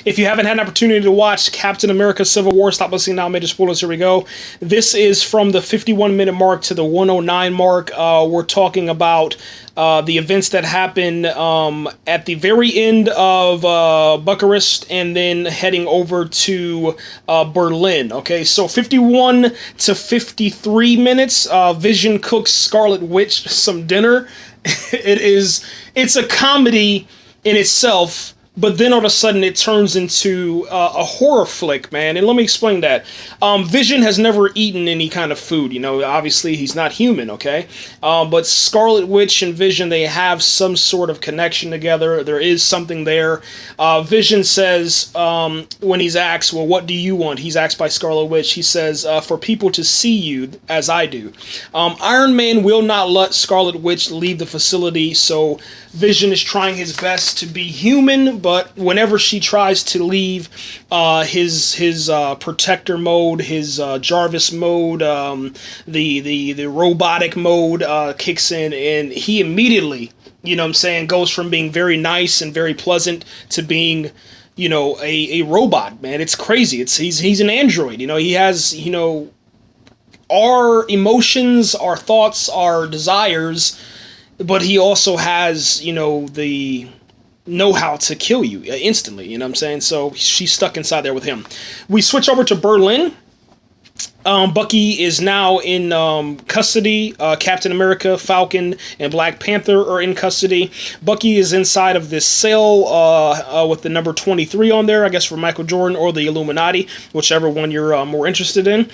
if you haven't had an opportunity to watch Captain America Civil War, stop listening now, major spoilers, here we go. This is from the 51-minute mark to the 109 mark. We're talking about the events that happen at the very end of Bucharest and then heading over to Berlin. Okay, so 51 to 53 minutes. Vision cooks Scarlet Witch some dinner. It's a comedy in itself, but then all of a sudden it turns into a horror flick, man. And let me explain that. Vision has never eaten any kind of food. You know, obviously he's not human, okay? But Scarlet Witch and Vision, they have some sort of connection together. There is something there. Vision says, when he's asked, well, what do you want? He's asked by Scarlet Witch. He says, for people to see you as I do. Iron Man will not let Scarlet Witch leave the facility, so Vision is trying his best to be human, but whenever she tries to leave, his protector mode, his Jarvis mode, the robotic mode kicks in, and he immediately, you know what I'm saying, goes from being very nice and very pleasant to being, you know, a robot, man. It's crazy. He's an android. You know, he has, you know, our emotions, our thoughts, our desires, but he also has, you know, the know-how to kill you instantly, you know what I'm saying? So she's stuck inside there with him. We switch over to Berlin. Bucky is now in custody. Captain America, Falcon, and Black Panther are in custody. Bucky is inside of this cell with the number 23 on there, I guess for Michael Jordan or the Illuminati, whichever one you're more interested in.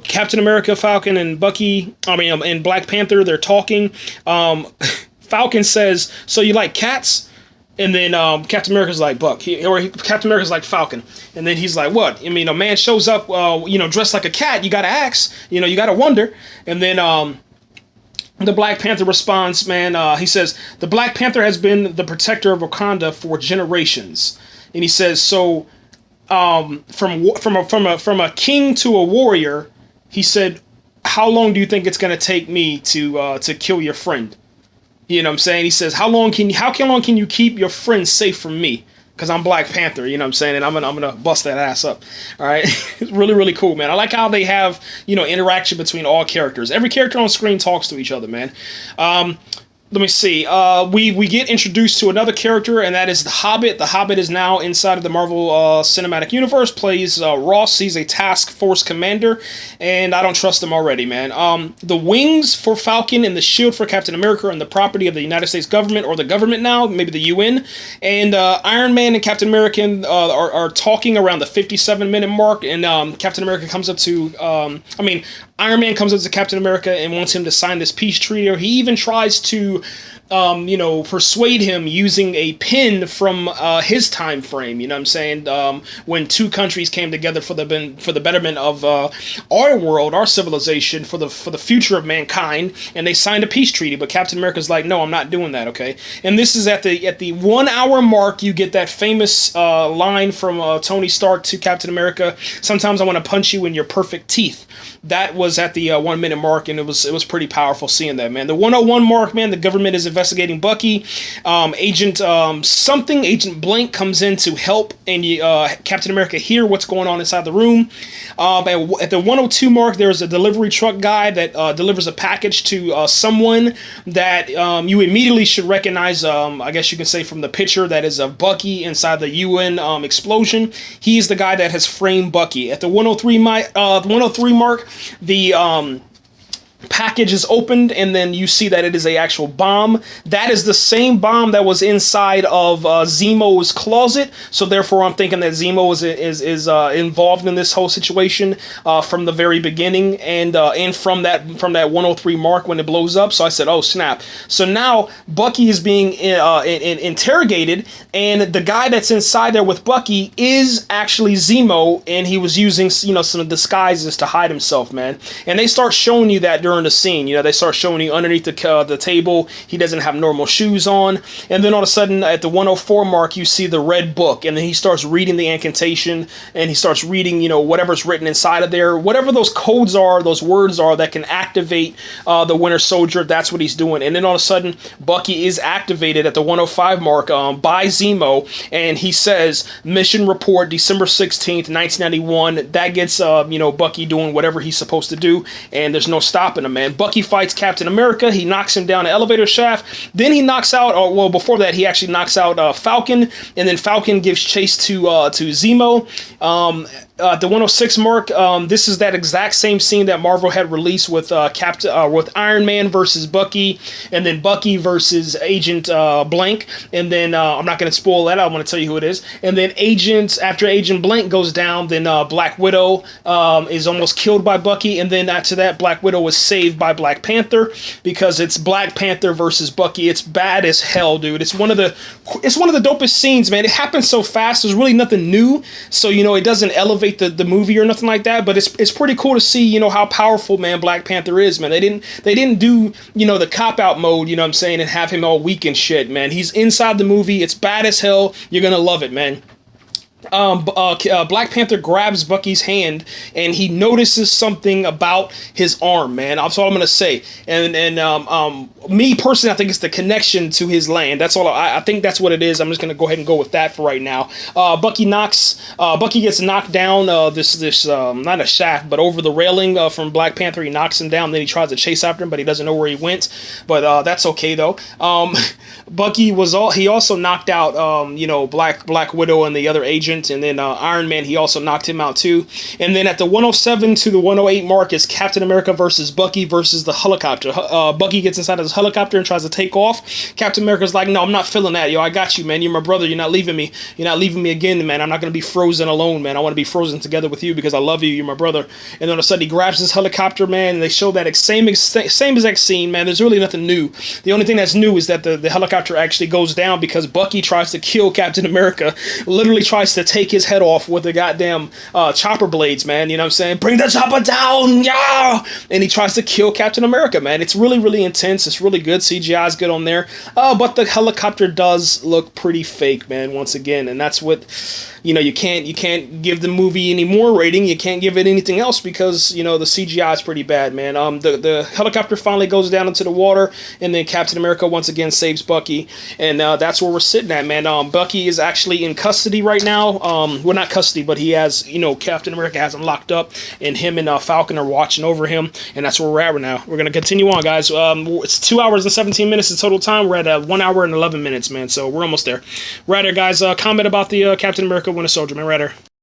Captain America, Falcon, and and Black Panther, they're talking. Falcon says, "So you like cats?" And then Captain America's like, Captain America's like, Falcon. And then he's like, what? I mean, a man shows up, you know, dressed like a cat. You got to ask. You know, you got to wonder. And then the Black Panther responds, man, he says, the Black Panther has been the protector of Wakanda for generations. And he says, so from a king to a warrior, he said, how long do you think it's going to take me to kill your friend? You know what I'm saying? He says, how long can you keep your friends safe from me? Because I'm Black Panther, you know what I'm saying? And I'm gonna bust that ass up. All right? It's really, really cool, man. I like how they have, you know, interaction between all characters. Every character on screen talks to each other, man. Let me see. We get introduced to another character, and that is the Hobbit. The Hobbit is now inside of the Marvel Cinematic Universe, plays Ross. He's a task force commander, and I don't trust him already, man. The wings for Falcon and the shield for Captain America are the property of the United States government, or the government now, maybe the UN. And Iron Man and Captain America are talking around the 57-minute mark, and Captain America comes up to, Iron Man comes up to Captain America and wants him to sign this peace treaty. Or he even tries to, persuade him using a pin from his time frame. You know what I'm saying? When two countries came together for the betterment of our world, our civilization, for the future of mankind, and they signed a peace treaty. But Captain America's like, no, I'm not doing that. Okay, and this is at the 1 hour mark. You get that famous line from Tony Stark to Captain America. Sometimes I want to punch you in your perfect teeth. That was at the 1 minute mark, and it was pretty powerful seeing that, man. The 101 mark, man, the government is investigating Bucky. Agent Blank comes in to help, and Captain America hear what's going on inside the room. At the 102 mark, there's a delivery truck guy that delivers a package to someone that you immediately should recognize, I guess you can say, from the picture that is of Bucky inside the UN explosion. He's the guy that has framed Bucky. At the 103 mark, the package is opened, and then you see that it is a actual bomb. That is the same bomb that was inside of Zemo's closet. So therefore, I'm thinking that Zemo is involved in this whole situation from the very beginning, and from that 103 mark when it blows up. So I said, oh snap! So now Bucky is being interrogated, and the guy that's inside there with Bucky is actually Zemo, and he was using some disguises to hide himself, man. And they start showing you that during during the scene. You know, they start showing you underneath the table, he doesn't have normal shoes on. And then all of a sudden, at the 104 mark, you see the red book. And then he starts reading the incantation, and he starts reading, you know, whatever's written inside of there. Whatever those codes are, those words are that can activate the Winter Soldier, that's what he's doing. And then all of a sudden, Bucky is activated at the 105 mark by Zemo, and he says, mission report, December 16th, 1991. That gets, you know, Bucky doing whatever he's supposed to do, and there's no stopping him, man. Bucky fights Captain America. He knocks him down the elevator shaft. Then he knocks out, or well, before that, he actually knocks out Falcon, and then Falcon gives chase to Zemo. The 106 mark, this is that exact same scene that Marvel had released with with Iron Man versus Bucky, and then Bucky versus Agent Blank, and then I'm not going to spoil that. I want to tell you who it is. And then after Agent Blank goes down, then Black Widow is almost killed by Bucky, and then after that, Black Widow was saved by Black Panther, because it's Black Panther versus Bucky. It's bad as hell, dude. It's one of the dopest scenes, man. It happens so fast. There's really nothing new, so you know it doesn't elevate the movie or nothing like that, but it's pretty cool to see, you know, how powerful, man, Black Panther is, man. They didn't do, you know, the cop-out mode, you know what I'm saying, and have him all weak and shit, man. He's inside the movie. It's bad as hell. You're gonna love it, man. Black Panther grabs Bucky's hand, and he notices something about his arm, man. That's all I'm gonna say. And me personally, I think it's the connection to his land. That's all. I think that's what it is. I'm just gonna go ahead and go with that for right now. Bucky gets knocked down. This not a shaft, but over the railing from Black Panther. He knocks him down. Then he tries to chase after him, but he doesn't know where he went. But that's okay though. Bucky he also knocked out you know, Black Widow and the other agent. And then Iron Man, he also knocked him out too. And then at the 107 to the 108 mark is Captain America versus Bucky versus the helicopter. Bucky gets inside his helicopter and tries to take off. Captain America's like, no, I'm not feeling that. Yo, I got you, man. You're my brother. You're not leaving me. You're not leaving me again, man. I'm not going to be frozen alone, man. I want to be frozen together with you because I love you. You're my brother. And then all of a sudden he grabs his helicopter, man, and they show that same exact scene, man. There's really nothing new. The only thing that's new is that the helicopter actually goes down because Bucky tries to kill Captain America. Literally tries to take his head off with the goddamn chopper blades, man. You know what I'm saying? Bring the chopper down, yeah! And he tries to kill Captain America, man. It's really, really intense. It's really good. CGI is good on there. But the helicopter does look pretty fake, man, once again. And that's what, you know, you can't give the movie any more rating. You can't give it anything else because, you know, the CGI is pretty bad, man. The helicopter finally goes down into the water, and then Captain America once again saves Bucky. And that's where we're sitting at, man. Bucky is actually in custody right now. Well, not custody, but he has, you know, Captain America has him locked up, and him and Falcon are watching over him, and that's where we're at right now. We're going to continue on, guys. It's 2 hours and 17 minutes in total time. We're at 1 hour and 11 minutes, man, so we're almost there. Right there, guys. Comment about the Captain America Winter Soldier, man, right there.